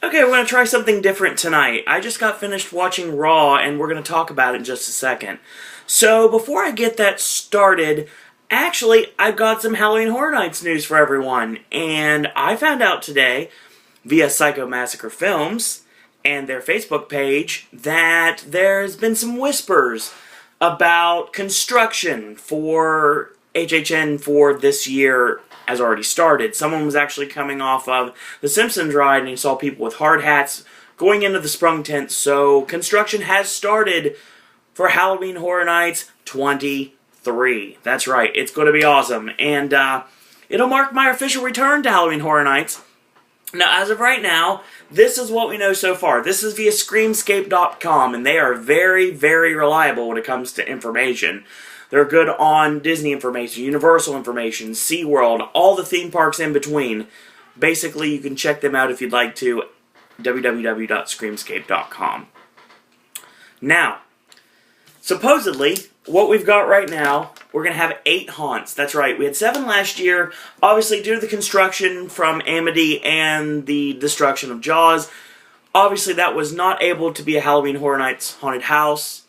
Okay, we're going to try something different tonight. I just got finished watching Raw, and we're going to talk about it in just a second. So, before I get that started, actually, I've got some Halloween Horror Nights news for everyone. And I found out today, via Psycho Massacre Films and their Facebook page, that there's been some whispers about construction for HHN for this year has already started. Someone was actually coming off of the Simpsons ride and he saw people with hard hats going into the sprung tent. So construction has started for Halloween Horror Nights 23. That's right, it's going to be awesome. And it'll mark my official return to Halloween Horror Nights. Now, as of right now, this is what we know so far. This is via Screamscape.com, and they are very, very reliable when it comes to information. They're good on Disney information, Universal information, SeaWorld, all the theme parks in between. Basically, you can check them out if you'd like to, www.screamscape.com. Now, supposedly, what we've got right now, we're going to have 8 haunts. That's right, we had 7 last year. Obviously, due to the construction from Amity and the destruction of Jaws, obviously that was not able to be a Halloween Horror Nights haunted house.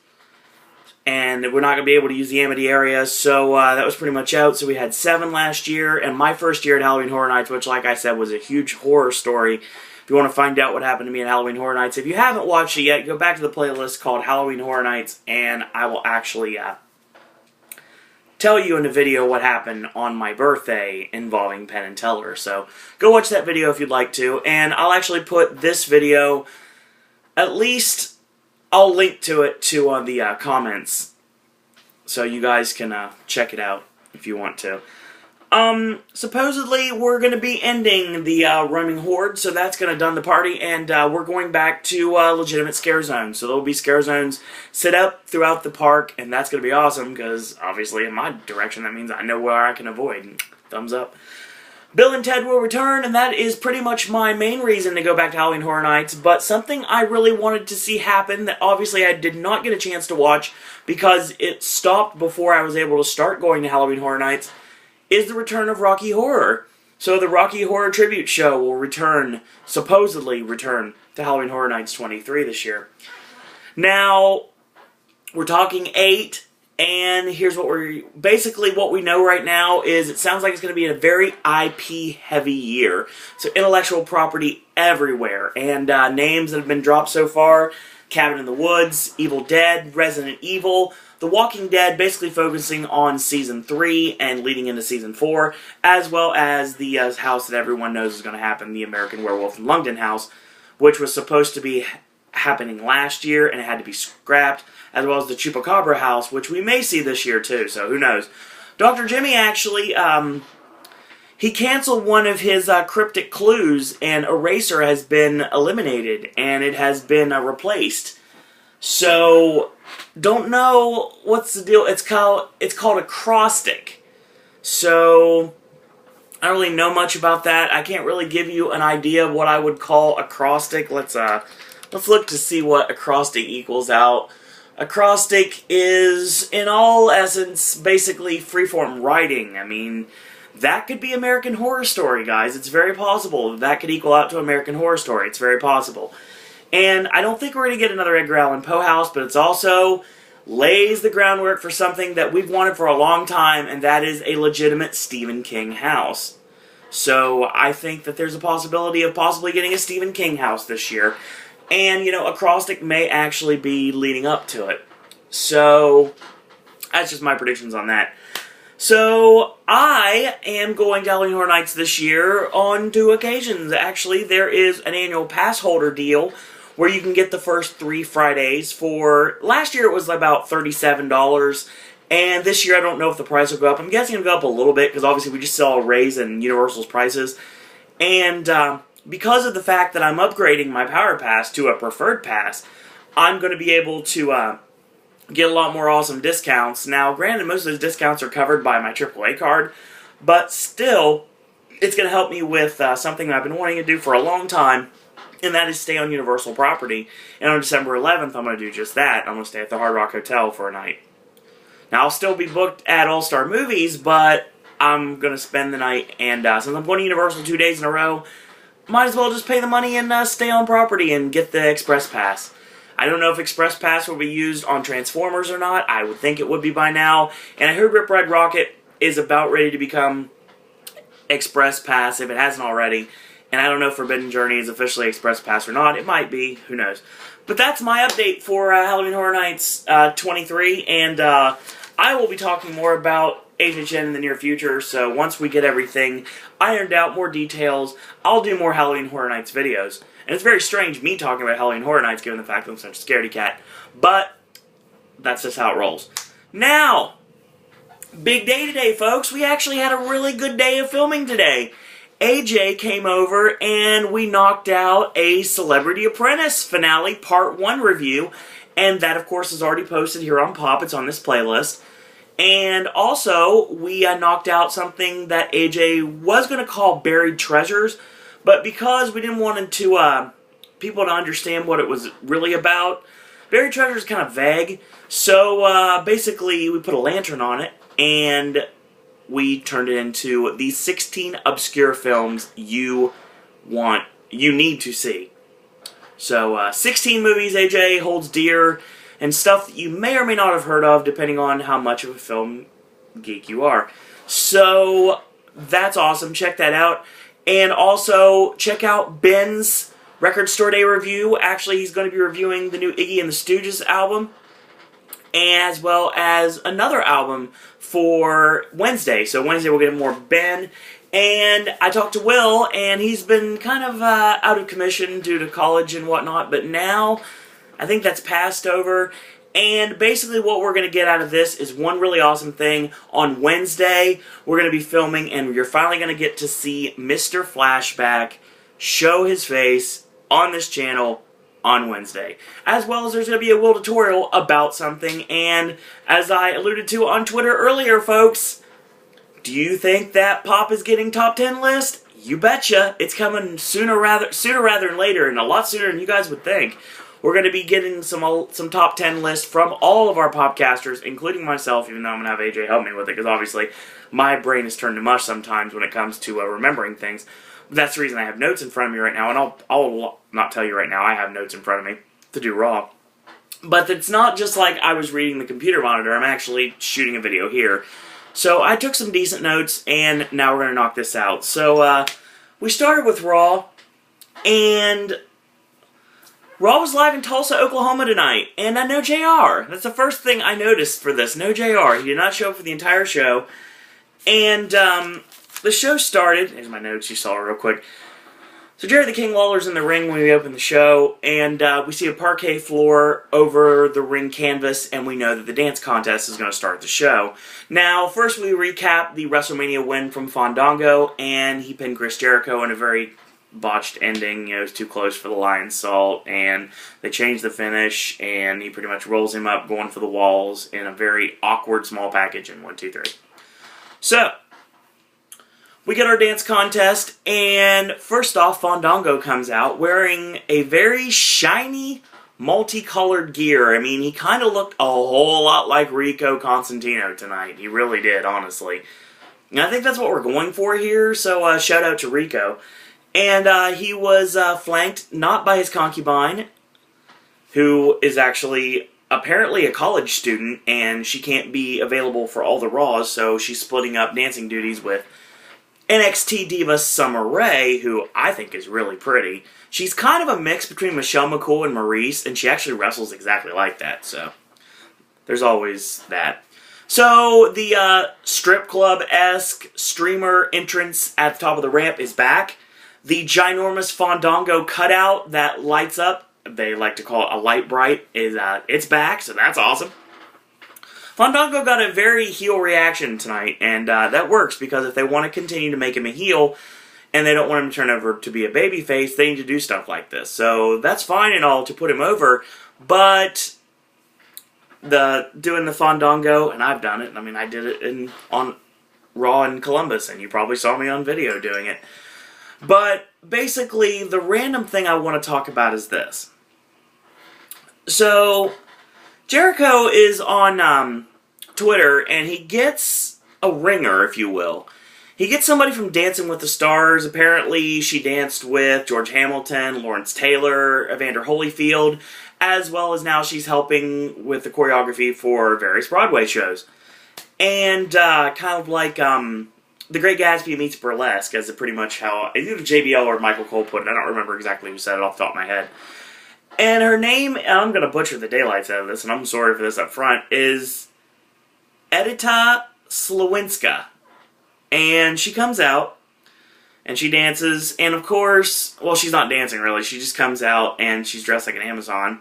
And we're not going to be able to use the Amity area, so that was pretty much out. So we had 7 last year, and my first year at Halloween Horror Nights, which, like I said, was a huge horror story. If you want to find out what happened to me at Halloween Horror Nights, if you haven't watched it yet, go back to the playlist called Halloween Horror Nights, and I will actually tell you in a video what happened on my birthday involving Penn and Teller. So go watch that video if you'd like to, and I'll actually put this video, at least I'll link to it on the comments, so you guys can check it out if you want to. Supposedly we're going to be ending the roaming horde, so that's going to done the party, and we're going back to legitimate scare zones. So there'll be scare zones set up throughout the park, and that's going to be awesome, because obviously in my direction that means I know where I can avoid. Thumbs up. Bill and Ted will return, and that is pretty much my main reason to go back to Halloween Horror Nights, but something I really wanted to see happen that obviously I did not get a chance to watch because it stopped before I was able to start going to Halloween Horror Nights, is the return of Rocky Horror. So the Rocky Horror Tribute Show will return, supposedly return, to Halloween Horror Nights 23 this year. Now, we're talking 8. And here's what basically what we know right now is it sounds like it's going to be a very IP-heavy year. So intellectual property everywhere. And names that have been dropped so far, Cabin in the Woods, Evil Dead, Resident Evil, The Walking Dead, basically focusing on Season 3 and leading into Season 4, as well as the house that everyone knows is going to happen, the American Werewolf in London house, which was supposed to be happening last year and it had to be scrapped, as well as the Chupacabra house, which we may see this year too, so who knows. Dr. Jimmy actually, he canceled one of his cryptic clues, and Eraser has been eliminated, and it has been replaced. So, don't know what's the deal. It's called acrostic. So, I don't really know much about that. I can't really give you an idea of what I would call acrostic. Let's look to see what acrostic equals out. Acrostic is, in all essence, basically freeform writing. I mean, that could be American Horror Story, guys. It's very possible. That could equal out to American Horror Story. It's very possible. And I don't think we're going to get another Edgar Allan Poe house, but it's also lays the groundwork for something that we've wanted for a long time, and that is a legitimate Stephen King house. So I think that there's a possibility of possibly getting a Stephen King house this year. And, you know, acrostic may actually be leading up to it. So, that's just my predictions on that. So, I am going to Halloween Horror Nights this year on 2 occasions. Actually, there is an annual pass holder deal where you can get the first 3 Fridays for... Last year it was about $37. And this year I don't know if the price will go up. I'm guessing it'll go up a little bit because obviously we just saw a raise in Universal's prices. And, because of the fact that I'm upgrading my Power Pass to a Preferred Pass, I'm going to be able to get a lot more awesome discounts. Now, granted, most of those discounts are covered by my AAA card, but still, it's going to help me with something I've been wanting to do for a long time, and that is stay on Universal property. And on December 11th, I'm going to do just that. I'm going to stay at the Hard Rock Hotel for a night. Now, I'll still be booked at All-Star Movies, but I'm going to spend the night, and since I'm going to Universal 2 days in a row, might as well just pay the money and stay on property and get the Express Pass. I don't know if Express Pass will be used on Transformers or not. I would think it would be by now. And I heard Rip Ride Rocket is about ready to become Express Pass, if it hasn't already. And I don't know if Forbidden Journey is officially Express Pass or not. It might be. Who knows? But that's my update for Halloween Horror Nights 23. And I will be talking more about HHN in the near future. So once we get everything ironed out, more details, I'll do more Halloween Horror Nights videos. And it's very strange me talking about Halloween Horror Nights given the fact that I'm such a scaredy cat. But that's just how it rolls. Now, big day today, folks. We actually had a really good day of filming today. AJ came over and we knocked out a Celebrity Apprentice finale Part 1 review. And that, of course, is already posted here on Pop. It's on this playlist. And also, we knocked out something that AJ was going to call Buried Treasures. But because we didn't want to, people to understand what it was really about, Buried Treasure is kind of vague. So, basically, we put a lantern on it, and we turned it into the 16 obscure films you need to see. So, 16 movies AJ holds dear, and stuff that you may or may not have heard of, depending on how much of a film geek you are. So, that's awesome. Check that out. And also, check out Ben's Record Store Day review. Actually, he's going to be reviewing the new Iggy and the Stooges album, as well as another album for Wednesday. So Wednesday we'll get more Ben. And I talked to Will, and he's been kind of out of commission due to college and whatnot, but now I think that's passed over. And basically what we're going to get out of this is one really awesome thing. On Wednesday, we're going to be filming, and you're finally going to get to see Mr. Flashback show his face on this channel on Wednesday. As well as there's going to be a Will tutorial about something, and as I alluded to on Twitter earlier, folks, do you think that Pop is getting top 10 list? You betcha. It's coming sooner rather than later, and a lot sooner than you guys would think. We're going to be getting some top 10 lists from all of our popcasters, including myself, even though I'm going to have AJ help me with it, because obviously my brain is turned to mush sometimes when it comes to remembering things. But that's the reason I have notes in front of me right now, and I'll not tell you right now I have notes in front of me to do raw. But it's not just like I was reading the computer monitor, I'm actually shooting a video here. So I took some decent notes, and now we're going to knock this out. So we started with Raw, and Raw was live in Tulsa, Oklahoma tonight, and no JR. That's the first thing I noticed for this. No JR. He did not show up for the entire show. And the show started. Here's my notes. You saw it real quick. So Jerry the King Lawler's in the ring when we open the show, and we see a parquet floor over the ring canvas, and we know that the dance contest is going to start the show. Now, first we recap the WrestleMania win from Fandango, and he pinned Chris Jericho in a very botched ending. You know, it was too close for the Lion Salt, and they changed the finish, and he pretty much rolls him up going for the walls in a very awkward small package in 1, 2, 3. So we get our dance contest, and first off, Fandango comes out wearing a very shiny, multicolored gear. I mean, he kind of looked a whole lot like Rico Constantino tonight. He really did, honestly. And I think that's what we're going for here, so shout out to Rico. And he was flanked not by his concubine, who is actually apparently a college student, and she can't be available for all the Raws, so she's splitting up dancing duties with NXT diva Summer Rae, who I think is really pretty. She's kind of a mix between Michelle McCool and Maurice, and she actually wrestles exactly like that, so there's always that. So the strip club-esque streamer entrance at the top of the ramp is back. The ginormous Fandango cutout that lights up, they like to call it a light bright, is it's back, so that's awesome. Fandango got a very heel reaction tonight, and that works, because if they want to continue to make him a heel, and they don't want him to turn over to be a babyface, they need to do stuff like this. So that's fine and all to put him over, but doing the Fandango, and I've done it, I mean, I did it on Raw in Columbus, and you probably saw me on video doing it. But basically, the random thing I want to talk about is this. So Jericho is on Twitter, and he gets a ringer, if you will. He gets somebody from Dancing with the Stars. Apparently, she danced with George Hamilton, Lawrence Taylor, Evander Holyfield, as well as now she's helping with the choreography for various Broadway shows. And kind of like The Great Gatsby meets Burlesque, as pretty much how either JBL or Michael Cole put it. I don't remember exactly who said it off the top of my head. And her name, and I'm going to butcher the daylights out of this, and I'm sorry for this up front, is Edyta Slawinska. And she comes out, and she dances, and of course, well, she's not dancing really, she just comes out, and she's dressed like an Amazon.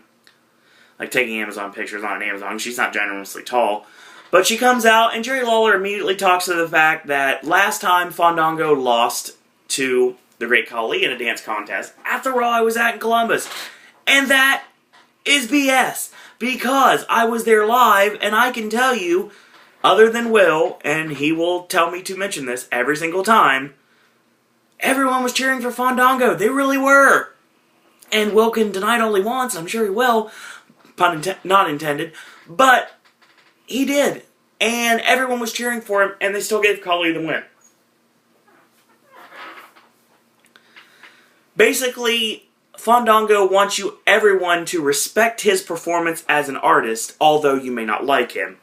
Like taking Amazon pictures on an Amazon. She's not ginormously tall. But she comes out, and Jerry Lawler immediately talks to the fact that last time Fandango lost to the Great Khali in a dance contest, at the Raw I was at in Columbus. And that is BS. Because I was there live, and I can tell you, other than Will, and he will tell me to mention this every single time, everyone was cheering for Fandango. They really were. And Will can deny it all he wants. I'm sure he will. Pun not intended. But he did. And everyone was cheering for him, and they still gave Khali the win. Basically, Fandango wants everyone to respect his performance as an artist, although you may not like him.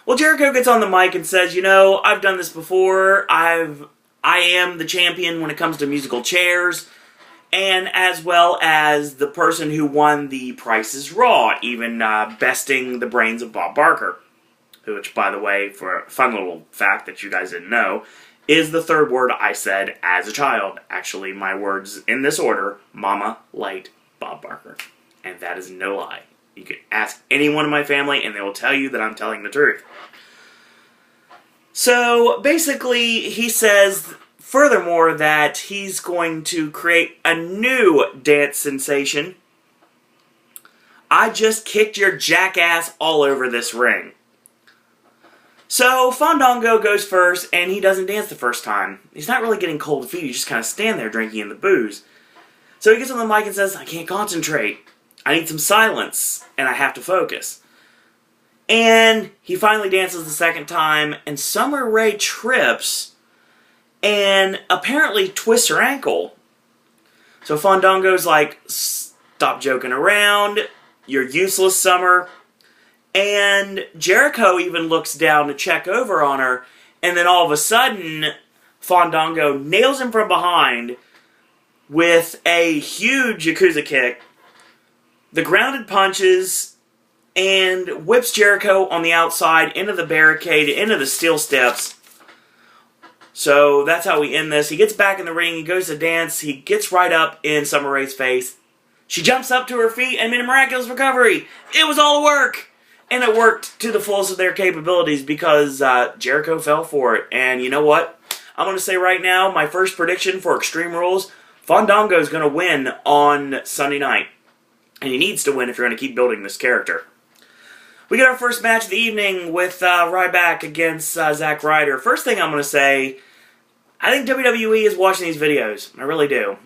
Well, Jericho gets on the mic and says, you know, I've done this before. I am the champion when it comes to musical chairs, and as well as the person who won the Price is Raw, even besting the brains of Bob Barker, which, by the way, for a fun little fact that you guys didn't know, is the third word I said as a child. Actually, my words in this order: Mama liked Bob Barker. And that is no lie. You can ask anyone in my family and they will tell you that I'm telling the truth. So, basically, he says, furthermore, that he's going to create a new dance sensation. I just kicked your jackass all over this ring. So, Fandango goes first, and he doesn't dance the first time. He's not really getting cold feet, he just kind of stand there drinking in the booze. So he gets on the mic and says, I can't concentrate. I need some silence, and I have to focus. And he finally dances the second time, and Summer Rae trips, and apparently twists her ankle. So Fandango's like, stop joking around, you're useless, Summer. And Jericho even looks down to check over on her, and then all of a sudden, Fandango nails him from behind with a huge Yakuza kick, the grounded punches, and whips Jericho on the outside into the barricade, into the steel steps. So that's how we end this. He gets back in the ring, he goes to dance, he gets right up in Summer Rae's face. She jumps up to her feet and made a miraculous recovery. It was all work! And it worked to the fullest of their capabilities because Jericho fell for it. And you know what? I'm going to say right now, my first prediction for Extreme Rules, Fandango is going to win on Sunday night. And he needs to win if you're going to keep building this character. We get our first match of the evening with Ryback against Zack Ryder. First thing I'm going to say, I think WWE is watching these videos. I really do.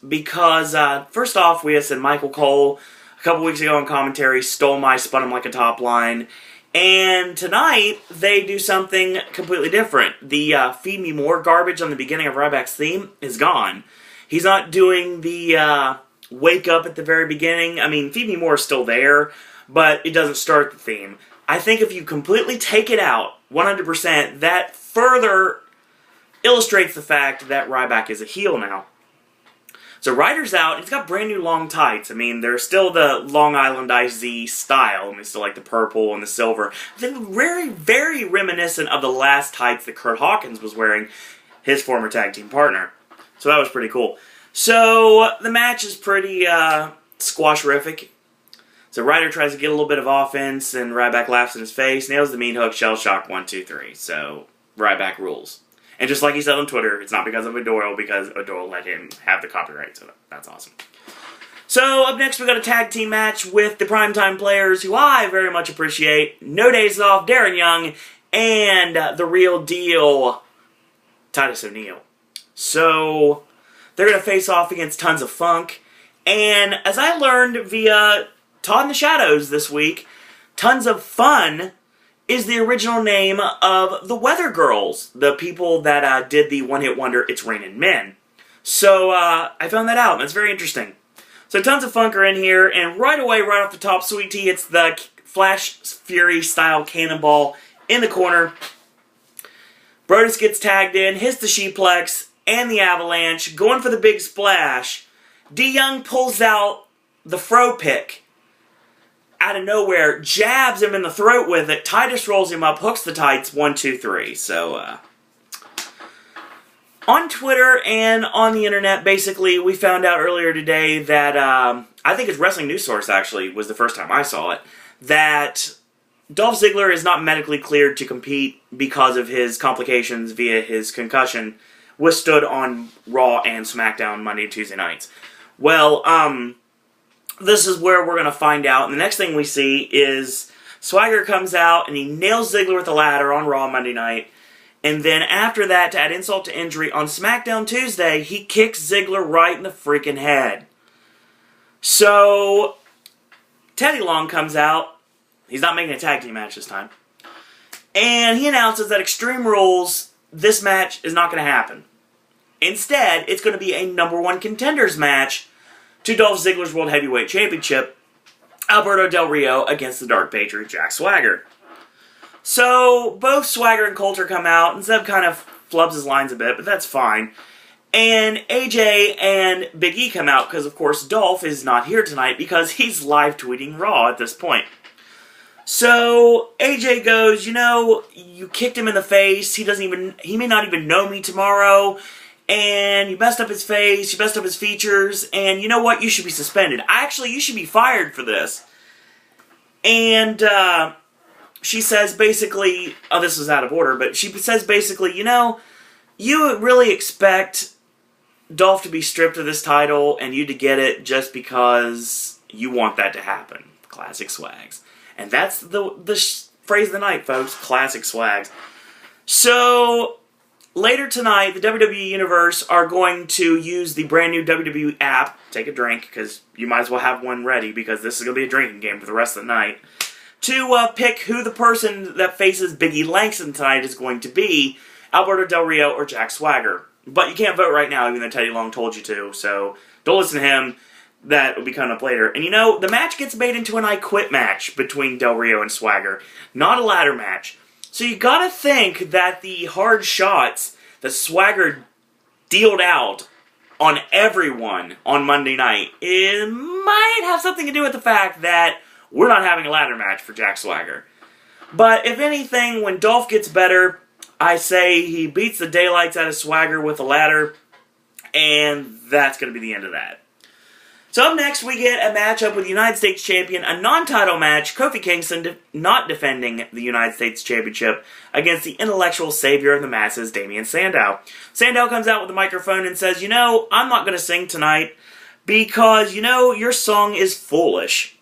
Because, first off, we had said Michael Cole a couple weeks ago in commentary stole my spun him like a top line. And tonight, they do something completely different. The Feed Me More garbage on the beginning of Ryback's theme is gone. He's not doing the wake up at the very beginning. I mean, Feed Me More is still there, but it doesn't start the theme. I think if you completely take it out, 100%, that further illustrates the fact that Ryback is a heel now. So Ryder's out, he's got brand new long tights. I mean, they're still the Long Island IZ style, and they still like the purple and the silver. They're very, very reminiscent of the last tights that Kurt Hawkins was wearing, his former tag team partner. So that was pretty cool. So the match is pretty squash-rific. So Ryder tries to get a little bit of offense, and Ryback laughs in his face, nails the mean hook, shell shock, 1, 2, 3. So Ryback rules. And just like he said on Twitter, it's not because of O'Doyle, because O'Doyle let him have the copyright, so that's awesome. So, up next we got a tag team match with the Primetime Players, who I very much appreciate. No Days Off, Darren Young, and the Real Deal, Titus O'Neil. So, they're going to face off against Tons of Funk, and as I learned via Todd in the Shadows this week, Tons of Fun is the original name of the Weather Girls, the people that did the one-hit wonder It's Raining Men. So I found that out, and it's very interesting. So tons of funk are in here, and right away, right off the top, Sweet Tea hits the Flash Fury style cannonball in the corner. Brodus gets tagged in, hits the Sheeplex and the Avalanche, going for the big splash. D. Young pulls out the Fro pick out of nowhere, jabs him in the throat with it. Titus rolls him up, hooks the tights, 1, 2, 3. So, on Twitter and on the internet, basically, we found out earlier today that, I think it's Wrestling News Source, actually, was the first time I saw it, that Dolph Ziggler is not medically cleared to compete because of his complications via his concussion withstood on Raw and SmackDown Monday and Tuesday nights. Well, this is where we're going to find out. And the next thing we see is Swagger comes out and he nails Ziggler with a ladder on Raw Monday night. And then after that, to add insult to injury, on SmackDown Tuesday, he kicks Ziggler right in the freaking head. So, Teddy Long comes out. He's not making a tag team match this time. And he announces that Extreme Rules, this match is not going to happen. Instead, it's going to be a #1 contenders match to Dolph Ziggler's World Heavyweight Championship, Alberto Del Rio against the Dark Patriot, Jack Swagger. So, both Swagger and Coulter come out, and Zeb kind of flubs his lines a bit, but that's fine. And AJ and Big E come out, because of course Dolph is not here tonight, because he's live tweeting Raw at this point. So, AJ goes, you know, you kicked him in the face, he may not even know me tomorrow, and you messed up his face, you messed up his features, and you know what, you should be suspended. Actually, you should be fired for this. And, she says basically, oh, this is out of order, but she says basically, you know, you really expect Dolph to be stripped of this title and you to get it just because you want that to happen. Classic Swags. And that's the phrase of the night, folks. Classic Swags. So, later tonight, the WWE Universe are going to use the brand new WWE app. Take a drink, because you might as well have one ready, because this is going to be a drinking game for the rest of the night. To pick who the person that faces Big E Langston tonight is going to be, Alberto Del Rio or Jack Swagger. But you can't vote right now, even though Teddy Long told you to, so don't listen to him. That will be coming up later. And you know, the match gets made into an I Quit match between Del Rio and Swagger, not a ladder match. So you gotta think that the hard shots that Swagger dealt out on everyone on Monday night, it might have something to do with the fact that we're not having a ladder match for Jack Swagger. But if anything, when Dolph gets better, I say he beats the daylights out of Swagger with a ladder, and that's going to be the end of that. So up next, we get a matchup with the United States Champion, a non-title match, Kofi Kingston not defending the United States Championship against the intellectual savior of the masses, Damien Sandow. Sandow comes out with a microphone and says, you know, I'm not going to sing tonight because, you know, your song is foolish.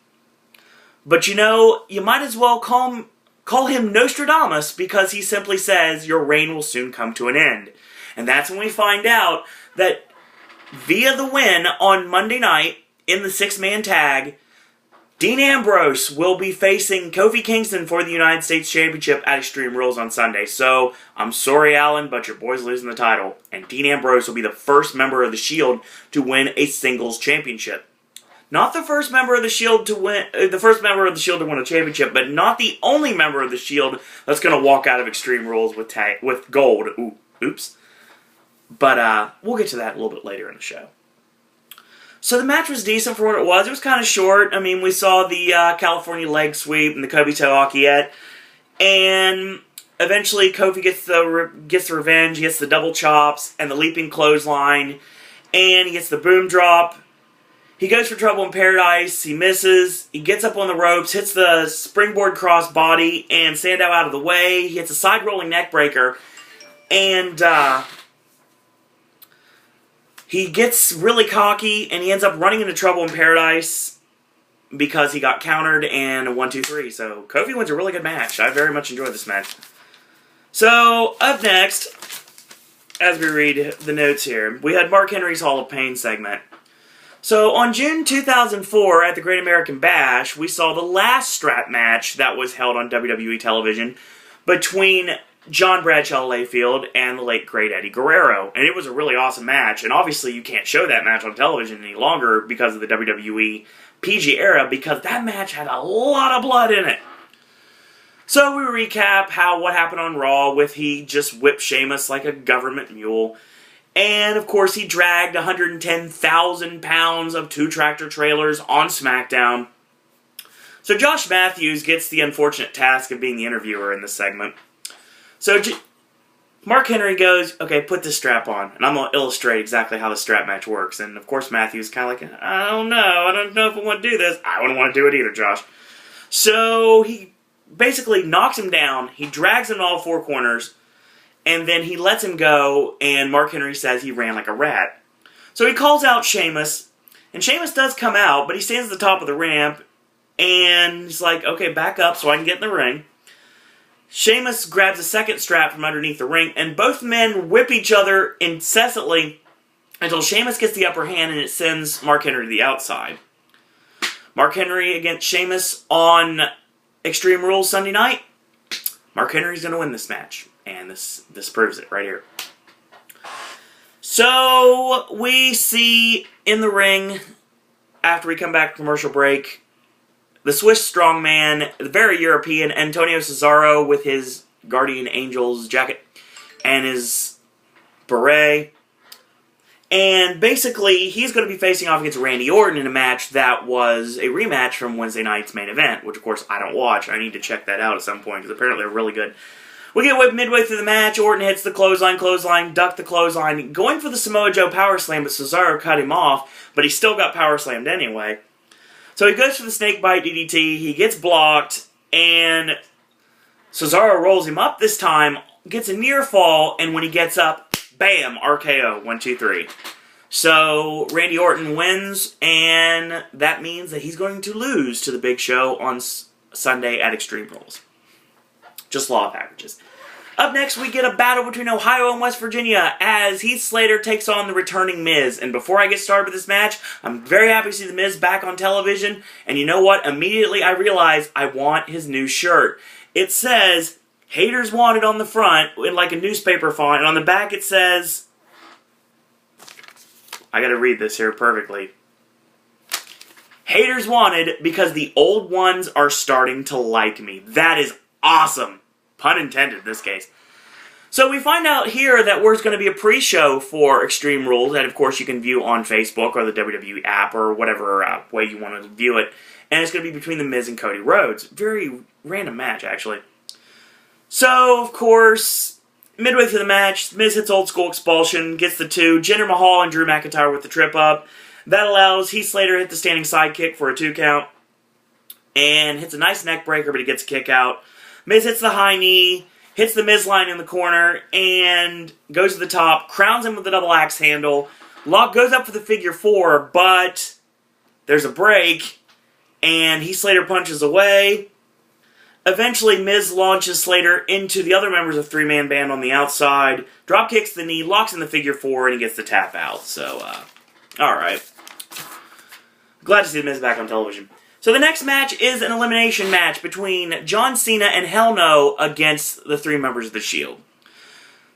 But you know, you might as well call him Nostradamus because he simply says your reign will soon come to an end. And that's when we find out that via the win on Monday night in the 6-man tag, Dean Ambrose will be facing Kofi Kingston for the United States Championship at Extreme Rules on Sunday. So, I'm sorry, Alan, but your boy's losing the title. And Dean Ambrose will be the first member of the Shield to win a singles championship. Not the first member of the Shield to win, to win a championship, but not the only member of the Shield that's going to walk out of Extreme Rules with gold. Ooh, oops. But we'll get to that a little bit later in the show. So the match was decent for what it was. It was kind of short. I mean, we saw the California leg sweep and the Kobito Akiet, and eventually Kofi gets the revenge. He gets the double chops and the leaping clothesline, and he gets the boom drop. He goes for Trouble in Paradise, he misses, he gets up on the ropes, hits the springboard crossbody, and Sandow out of the way. He hits a side-rolling neckbreaker, and he gets really cocky, and he ends up running into Trouble in Paradise because he got countered and a 1, 2, 3. So Kofi wins a really good match. I very much enjoyed this match. So, up next, as we read the notes here, we had Mark Henry's Hall of Pain segment. So on June 2004 at the Great American Bash, we saw the last strap match that was held on WWE television between John Bradshaw Layfield and the late great Eddie Guerrero. And it was a really awesome match, and obviously you can't show that match on television any longer because of the WWE PG era, because that match had a lot of blood in it. So we recap what happened on Raw with he just whipped Sheamus like a government mule. And, of course, he dragged 110,000 pounds of 2 tractor trailers on SmackDown. So Josh Matthews gets the unfortunate task of being the interviewer in this segment. So Mark Henry goes, okay, put this strap on. And I'm going to illustrate exactly how the strap match works. And, of course, Matthews kind of like, I don't know if I want to do this. I wouldn't want to do it either, Josh. So he basically knocks him down. He drags him to all 4 corners. And then he lets him go, and Mark Henry says he ran like a rat. So he calls out Sheamus, and Sheamus does come out, but he stands at the top of the ramp, and he's like, okay, back up so I can get in the ring. Sheamus grabs a second strap from underneath the ring, and both men whip each other incessantly until Sheamus gets the upper hand, and it sends Mark Henry to the outside. Mark Henry against Sheamus on Extreme Rules Sunday night. Mark Henry's going to win this match. And this proves it right here. So we see in the ring, after we come back from commercial break, the Swiss strongman, the very European Antonio Cesaro with his Guardian Angels jacket and his beret. And basically, he's going to be facing off against Randy Orton in a match that was a rematch from Wednesday night's main event, which of course I don't watch. I need to check that out at some point because apparently they're really good. We get whipped midway through the match. Orton hits the clothesline, ducked the clothesline, going for the Samoa Joe power slam, but Cesaro cut him off, but he still got power slammed anyway. So he goes for the snakebite DDT, he gets blocked, and Cesaro rolls him up this time, gets a near fall, and when he gets up, bam, RKO, 1, 2, 3. So Randy Orton wins, and that means that he's going to lose to the Big Show on Sunday at Extreme Rules. Just law of averages. Up next, we get a battle between Ohio and West Virginia as Heath Slater takes on the returning Miz. And before I get started with this match, I'm very happy to see the Miz back on television. And you know what? Immediately I realize I want his new shirt. It says, Haters Wanted on the front, in like a newspaper font. And on the back it says, I gotta read this here perfectly. Haters Wanted because the old ones are starting to like me. That is awesome. Pun intended in this case. So we find out here that there's going to be a pre-show for Extreme Rules that, of course, you can view on Facebook or the WWE app or whatever way you want to view it. And it's going to be between The Miz and Cody Rhodes. Very random match, actually. So, of course, midway through the match, Miz hits Old School Expulsion, gets the 2. Jinder Mahal and Drew McIntyre with the trip up. That allows Heath Slater to hit the standing sidekick for a 2 count. And hits a nice neck breaker, but he gets a kick out. Miz hits the high knee, hits the Miz line in the corner, and goes to the top, crowns him with the double axe handle. Lock goes up for the figure 4, but there's a break, and Heath Slater punches away. Eventually, Miz launches Slater into the other members of 3-man band on the outside, drop kicks the knee, locks in the figure 4, and he gets the tap out. So, alright. Glad to see the Miz back on television. So the next match is an elimination match between John Cena and Hell No against the 3 members of The Shield.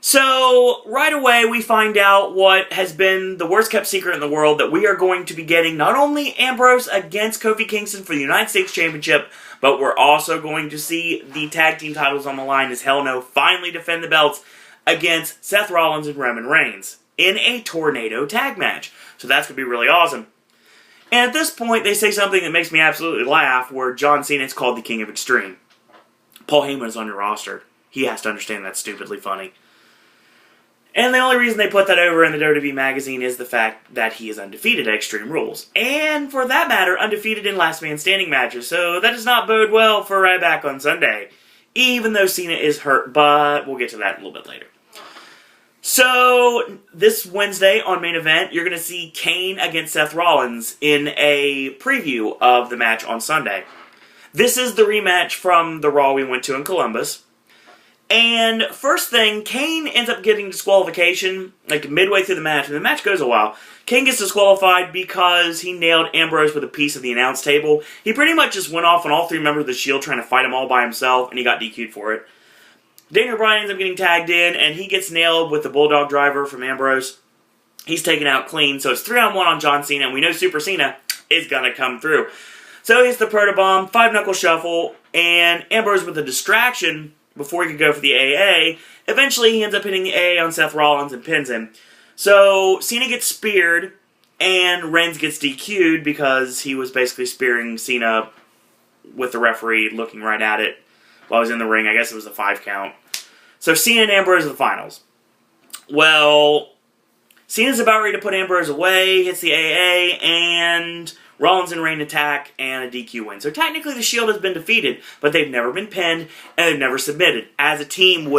So, right away we find out what has been the worst kept secret in the world, that we are going to be getting not only Ambrose against Kofi Kingston for the United States Championship, but we're also going to see the tag team titles on the line as Hell No finally defend the belts against Seth Rollins and Roman Reigns in a tornado tag match. So that's going to be really awesome. And at this point, they say something that makes me absolutely laugh, where John Cena is called the King of Extreme. Paul Heyman is on your roster. He has to understand that's stupidly funny. And the only reason they put that over in the WWE magazine is the fact that he is undefeated at Extreme Rules. And, for that matter, undefeated in last man standing matches. So that does not bode well for Ryback on Sunday. Even though Cena is hurt, but we'll get to that a little bit later. So, this Wednesday on Main Event, you're going to see Kane against Seth Rollins in a preview of the match on Sunday. This is the rematch from the Raw we went to in Columbus. And first thing, Kane ends up getting disqualification, like midway through the match, and the match goes a while. Kane gets disqualified because he nailed Ambrose with a piece of the announce table. He pretty much just went off on all 3 members of the Shield trying to fight him all by himself, and he got DQ'd for it. Daniel Bryan ends up getting tagged in, and he gets nailed with the Bulldog Driver from Ambrose. He's taken out clean, so it's 3-on-1 on John Cena, and we know Super Cena is going to come through. So he hits the Protobomb, 5-knuckle shuffle, and Ambrose with a distraction before he could go for the AA. Eventually, he ends up hitting the AA on Seth Rollins and pins him. So, Cena gets speared, and Reigns gets DQ'd because he was basically spearing Cena with the referee looking right at it while he was in the ring. I guess it was a 5 count. So, Cena and Ambrose are the finals. Well, Cena's about ready to put Ambrose away, hits the AA, and Rollins and Reigns attack, and a DQ win. So technically the Shield has been defeated, but they've never been pinned, and they've never submitted. As a team,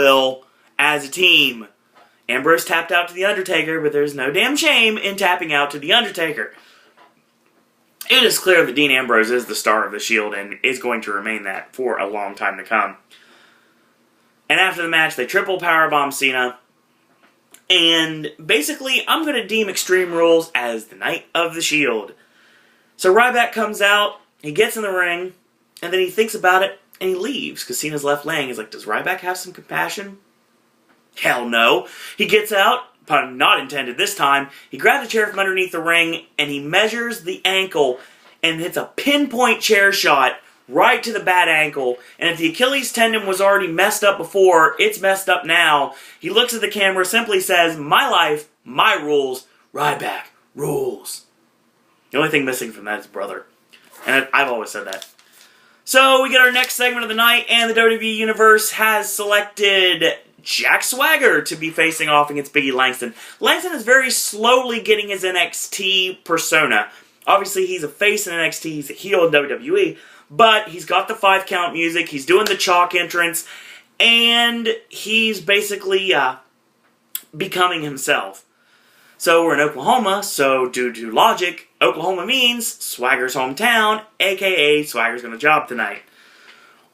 as a team. Ambrose tapped out to The Undertaker, but there's no damn shame in tapping out to The Undertaker. It is clear that Dean Ambrose is the star of the Shield, and is going to remain that for a long time to come. And after the match, they triple powerbomb Cena. And basically, I'm going to deem Extreme Rules as the night of the Shield. So Ryback comes out, he gets in the ring, and then he thinks about it, and he leaves, because Cena's left laying. He's like, does Ryback have some compassion? Hell no. He gets out, pun not intended this time, he grabs a chair from underneath the ring, and he measures the ankle, and hits a pinpoint chair shot right to the bad ankle. And if the Achilles tendon was already messed up before, it's messed up now. He looks at the camera, simply says, my life, my rules, Ryback rules. The only thing missing from that is brother. And I've always said that. So we get our next segment of the night, and the WWE Universe has selected Jack Swagger to be facing off against Biggie Langston. Langston is very slowly getting his NXT persona. Obviously, he's a face in NXT, he's a heel in WWE, but he's got the 5 count music, he's doing the chalk entrance, and he's basically becoming himself. So we're in Oklahoma, so due to logic, Oklahoma means Swagger's hometown, aka Swagger's got a job tonight.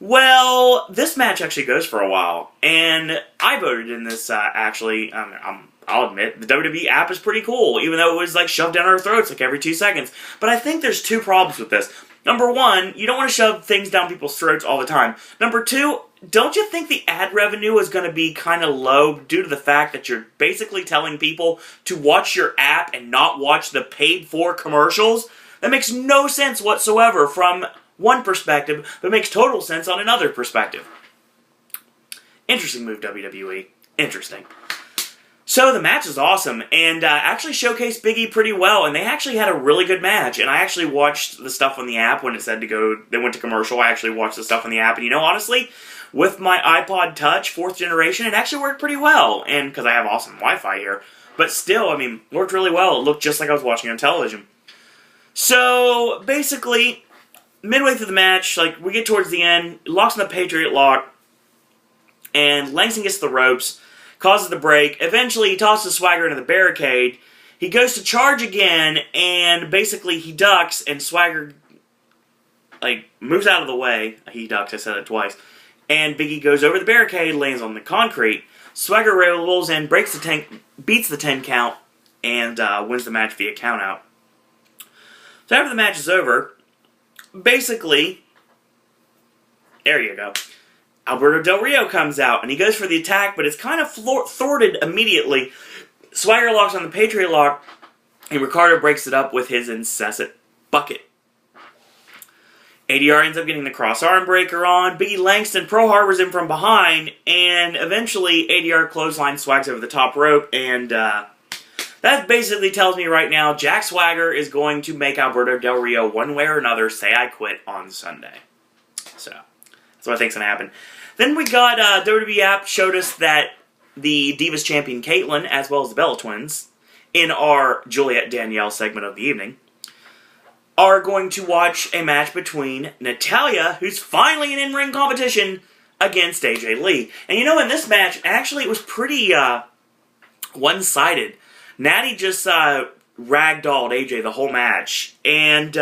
Well, this match actually goes for a while, and I voted in this, actually. I'll admit, the WWE app is pretty cool, even though it was like shoved down our throats like every 2 seconds. But I think there's 2 problems with this. Number 1, you don't want to shove things down people's throats all the time. Number 2, don't you think the ad revenue is going to be kind of low due to the fact that you're basically telling people to watch your app and not watch the paid-for commercials? That makes no sense whatsoever from one perspective, but makes total sense on another perspective. Interesting move, WWE. Interesting. So the match is awesome, and actually showcased Big E pretty well, and they actually had a really good match, and I actually watched the stuff on the app when it said to go, they went to commercial. I actually watched the stuff on the app, and you know, honestly, with my iPod Touch, 4th generation, it actually worked pretty well, and because I have awesome Wi-Fi here, but still, I mean, it worked really well. It looked just like I was watching on television. So, basically, midway through the match, like, we get towards the end, locks in the Patriot Lock, and Langston gets the ropes, causes the break. Eventually, he tosses Swagger into the barricade. He goes to charge again, and basically he ducks, and Swagger, like, moves out of the way. He ducks, I said it twice. And Big E goes over the barricade, lands on the concrete. Swagger rolls in, beats the 10 count, and wins the match via countout. So after the match is over, basically, there you go. Alberto Del Rio comes out, and he goes for the attack, but it's kind of thwarted immediately. Swagger locks on the Patriot Lock, and Ricardo breaks it up with his incessant bucket. ADR ends up getting the cross arm breaker on. Biggie Langston Pro Harbors him from behind, and eventually ADR clothesline Swags over the top rope, and that basically tells me right now Jack Swagger is going to make Alberto Del Rio one way or another say I quit on Sunday. So, that's what I think's going to happen. Then we got, WWE app showed us that the Divas Champion Caitlyn, as well as the Bella Twins, in our Juliet Danielle segment of the evening, are going to watch a match between Natalya, who's finally in in-ring competition, against AJ Lee. And you know, in this match, actually it was pretty, one-sided. Natty just, ragdolled AJ the whole match. And,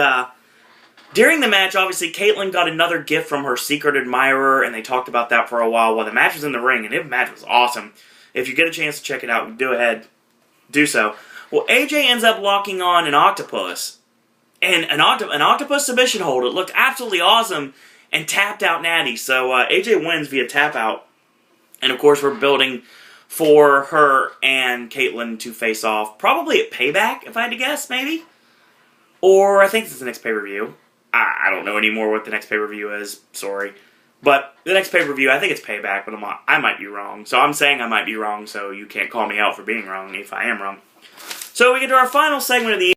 During the match, obviously, Caitlyn got another gift from her secret admirer, and they talked about that for a while the match was in the ring, and the match was awesome. If you get a chance to check it out, go ahead, do so. Well, AJ ends up locking on an octopus, and an octopus submission hold. It looked absolutely awesome, and tapped out Natty. So AJ wins via tap out, and of course we're building for her and Caitlyn to face off, probably at Payback, if I had to guess, maybe? Or I think it's the next pay-per-view. I don't know anymore what the next pay-per-view is, sorry. But the next pay-per-view, I think it's Payback, but I might be wrong. So I'm saying I might be wrong, so you can't call me out for being wrong if I am wrong. So we get to our final segment of the